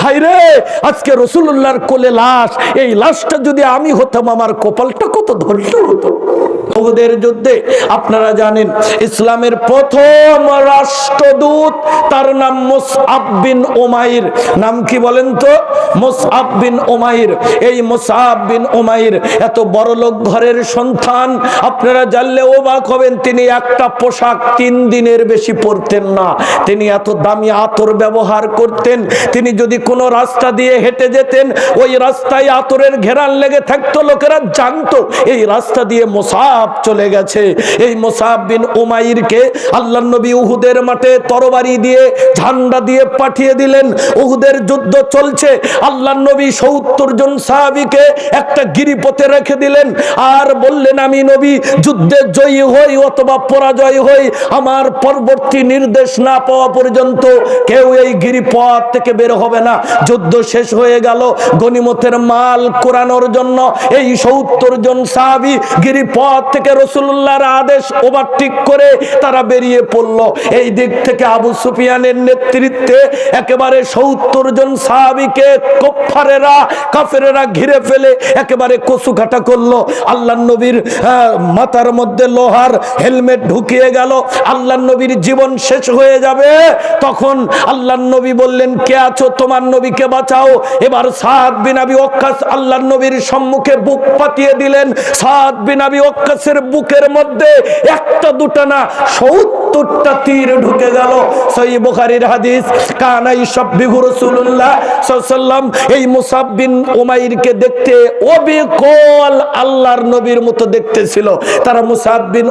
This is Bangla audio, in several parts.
হায়রে আজকে রাসূলুল্লাহর কোলে লাশ, এই লাশটা যদি আমি হতাম আমার কপালটা কত ধন্য হতো। উহুদের যুদ্ধে আপনারা জানেন ইসলামের প্রথম রাষ্ট্রদূত তার নাম মুসআব বিন উমাইর। নাম কি বলেন তো? মুসআব বিন উমাইর। এই মুসআব বিন উমাইর এত বড় লোক ঘরের সন্তান, আপনারা জানলে অবাক হবেন। তিনি একটা পোশাক 3 দিনের বেশি পরতেন না। তিনি এত দামি আতর ব্যবহার করতেন। তিনি যদি কোনো রাস্তা দিয়ে হেঁটে যেতেন, ওই রাস্তায় আতরের ঘেরান লেগে থাকতো, লোকেরা জানতো এই রাস্তা দিয়ে মুসআব চলে গেছে। এই মুসআব বিন উমাইরকে আল্লাহর নবী উহুদের মাঠে তরবারি দিয়ে ঝান্ডা দিয়ে পাঠিয়ে দিলেন। উহুদের যুদ্ধ চলছে, আল্লাহর নবী 70 জন সাহাবীকে একটা গিরিপথে রেখে দিলেন আর বললেন, আমি নবী যুদ্ধে জয়ী হই অথবা পরাজয় হই, আমার পরবর্তী নির্দেশ না পাওয়া পর্যন্ত কেউ এই গিরিপথ থেকে বের হবে না। যুদ্ধ শেষ হয়ে গেল, গনিমতের মাল কোরানোর জন্য এই 70 জন সাহাবী গিরিপথ থেকে রাসূলুল্লাহর আদেশ ওভারটেক করে তারা বেরিয়ে পড়ল। এই দিক থেকে আবু সুফিয়ানের নেতৃত্বে একেবারে 70 জন সাহাবীকে কাফেরেরা ঘিরে ফেলে একেবারে কচুকাটা করলো। আল্লাহর নবীর মাথার মধ্যে লোহার হেলমেট ঢুকিয়ে গেল, আল্লাহর নবীর জীবন শেষ হয়ে যাবে। তখন আল্লাহর নবী বললেন, কে আছো? তোমার নবীকে বাঁচাও। এবার সাদ বিন আবি ওয়াক্কাস আল্লাহর নবীর সম্মুখে বুক পাতিয়ে দিলেন। সাদ বিন আবি ওয়াক্কাসের বুকের মধ্যে একটা দুটা না 70টা তীর ঢুকে গেল। সহিহ বুখারীর হাদিস, কানা ইসাব্বিহু রাসূলুল্লাহ সাল্লাল্লাহু আলাইহি ওয়াসাল্লাম এই মুসআব বিন উমাইরকে দেখতে অবিকল আল্লাহর নবীর মতো দেখতে ছিল। তারা মুসআব বিন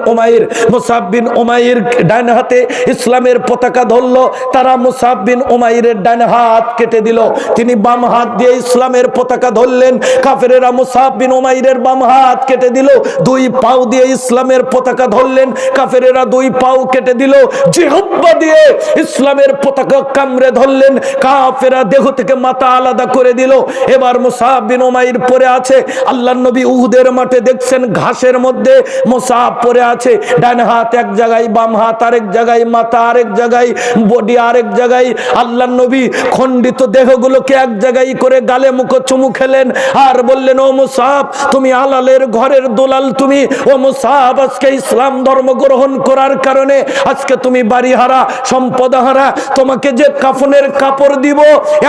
উমাইর ডান হাতে ইসলামের পতাকা ধরলো, তারা মুসআব বিন উমাইরের ডান হাত কেটে দিল। তিনি বাম হাত দিয়ে ইসলামের পতাকা ধরলেন, কাফেরেরা মুসআব বিন উমাইরের বাম হাত কেটে দিল। 2 পাও দিয়ে ইসলামের পতাকা ধরলেন, কাফেরেরা 2 পাও কেটে দিল। জিহ্বা দিয়ে ইসলামের পতাকা কামড়ে ধরলেন, কাফেররা দেহ থেকে মাথা আলাদা করে দিল। এবার মুসআব বিন উমাইর পড়ে আছে। আল্লাহর নবী উহুদের মাঠে দেখছেন ঘাসের মধ্যে মুসআব পড়ে আছে, ডান হাত এক জায়গায়, বাম হাত আরেক জায়গায়, মাথা আরেক জায়গায়, বডি আরেক জায়গায়। আল্লাহর নবী খণ্ডিত দেহগুলোকে এক জায়গায় করে গালে মুখে চুমু খেলেন আর বললেন, ও মুসআব, তুমি আলালের ঘরের দোলাল, তুমি ও মুসআব আজকে ইসলাম ধর্ম গ্রহণ করার কারণে আজকে তুমি বাড়ি হারা, সম্পদ হারা, তোমাকে যে কাফনের কাপড় দিব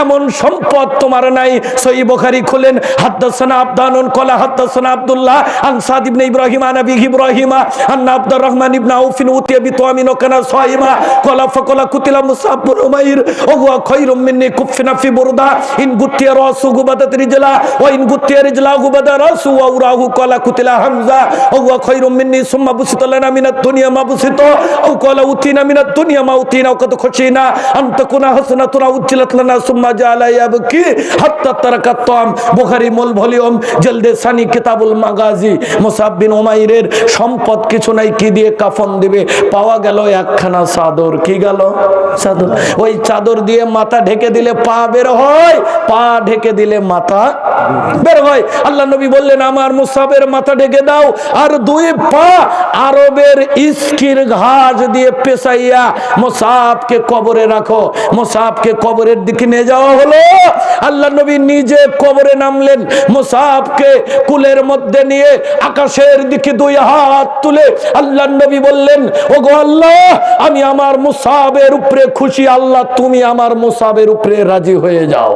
এমন সম্পদ তোমার নাই। সহিহ বুখারী খুলেন, হাদাসানা আবদানুন ক্বালা হাদাসানা আব্দুল্লাহ আন সাদ ইবনে ইব্রাহিম আন আবি ইব্রাহিম আন আব্দুর রহমান ইবনে আউফিন উতিয়া বিতামিন কানা সাইমা ক্বালা ফাকালা কুতিলা মুসআব বিন উমাইর ওয়া হুয়া খায়রুম মিন্নি কুফিনা ফি বুরদা ইন গুতিয়া রাসু গুবাদাত রিজলা ওয়া ইন গুতিয়া রিজলা গুবাদা রাসু ওয়া উরাহু ক্বালা কুতিলা হামজা ওয়া হুয়া খায়রুম মিন্নি সুম্মা বুসিতা লানা মিনাদ দুনিয়া মা বুসিতা আও ক্বালা উতিনা মিনাদ দুনিয়া মা উতিনা ওয়া কত খুশিনা আন তাকুনা হাসানাতুনা উজ্জিলাত লানা সুম্মা জাআলা ইয়াবকি হাত্তা তারাকাত তাম। বুখারী মূল ভলিউম জলদে সানি কিতাবুল মাগাজি। মুসআব বিন উমাইরের সম্পদ কিছু নাই, কি দিয়ে কাফন দিবে? পাওয়া গেল একখানা চাদর। কি গেল? চাদর। ওই চাদর দিয়ে মাথা ঢেকে দিলে পা বের হয়, পা ঢেকে দিলে মাথা বের হয়। আল্লাহ নবী বললেন, আমার মুসআবের মাথা ঢেকে দাও আর 2 পা আরবের ইস্কির ঘাস দিয়ে পেঁচাইয়া মুসআবকে কবরে রাখো। মুসআবকে কবরের দিকে নিয়ে যাওয়া হলো। আল্লাহ নবী নিজে কবরে নামলেন, মুসআবকে কুলের মধ্যে নিয়ে আকাশের দিকে 2 হাত তুলে আল্লাহ নবী বললেন, ওগো আল্লাহ, আমি আমার মুসআবের উপরে খুশি, আল্লাহ তুমি আমার মুসআবের উপরে রাজি হয়ে যাও।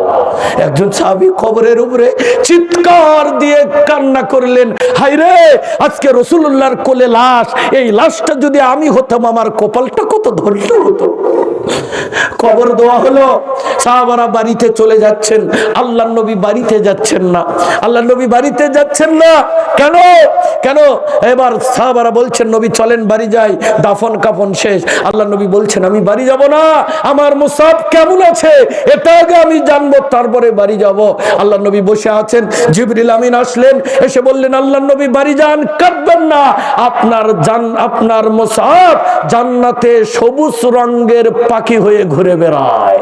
একজন সাহাবী কবরের উপরে চিৎকার দিয়ে কান্না করলেন, হায়রে আজকে রাসূলুল্লাহর কোলে লাশ, এই লাশটা যদি আমি হতাম আমার কপালটা কত ধন্য হতো। কবর দেওয়া হলো, সাহাবারা বাড়িতে চলে যাচ্ছেন, আল্লাহর নবী বাড়িতে যাচ্ছেন না। আল্লাহর নবী বাড়িতে যাচ্ছেন না কেন? কেন? এবার সাহাবারা বলছেন, নবী চলেন বাড়ি যাই, দাফন কাফন শেষ। আল্লাহর নবী বলছেন, আমি বাড়ি যাব না, আমার মুসআব কেমন আছে এটা আগে আমি জানবো, তারপরে বাড়ি যাব। আল্লাহর নবী বসে আছেন, জিবরিল আমিন আসলেন, এসে বললেন, আল্লাহর নবী বাড়ি যান, কাঁদবেন না, আপনার মুসআব জান্নাতে সবুজ রঙের পাখি হয়ে ঘুরে বেড়ায়।